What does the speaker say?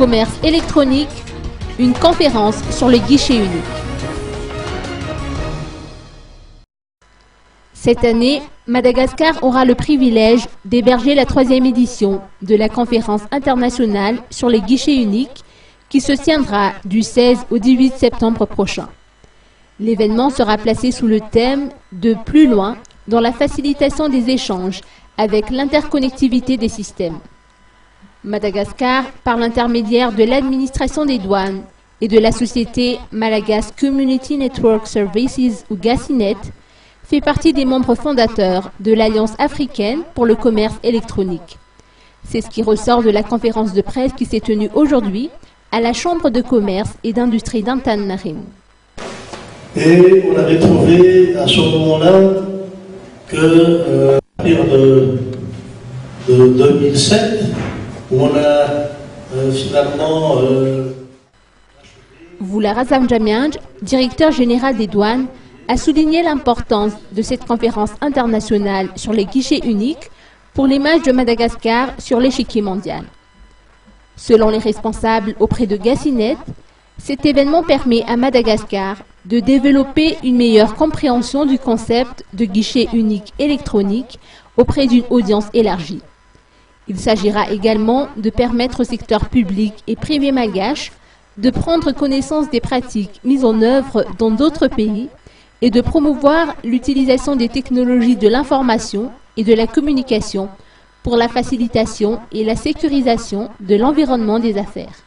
commerce électronique, une conférence sur le guichet unique. Cette année, Madagascar aura le privilège d'héberger la 3e édition de la conférence internationale sur les guichets uniques qui se tiendra du 16 au 18 septembre prochain. L'événement sera placé sous le thème de plus loin dans la facilitation des échanges avec l'interconnectivité des systèmes. Madagascar, par l'intermédiaire de l'administration des douanes et de la société Malagasy Community Network Services ou Gassinet, fait partie des membres fondateurs de l'Alliance africaine pour le commerce électronique. C'est ce qui ressort de la conférence de presse qui s'est tenue aujourd'hui à la Chambre de commerce et d'industrie d'Antananarivo. Et on avait trouvé à ce moment-là que à partir de 2007, où on a finalement... Voula Razam Jamianj, directeur général des douanes, a souligné l'importance de cette conférence internationale sur les guichets uniques pour l'image de Madagascar sur l'échiquier mondial. Selon les responsables auprès de Gassinet, cet événement permet à Madagascar de développer une meilleure compréhension du concept de guichet unique électronique auprès d'une audience élargie. Il s'agira également de permettre au secteur public et privé malgache de prendre connaissance des pratiques mises en œuvre dans d'autres pays et de promouvoir l'utilisation des technologies de l'information et de la communication pour la facilitation et la sécurisation de l'environnement des affaires.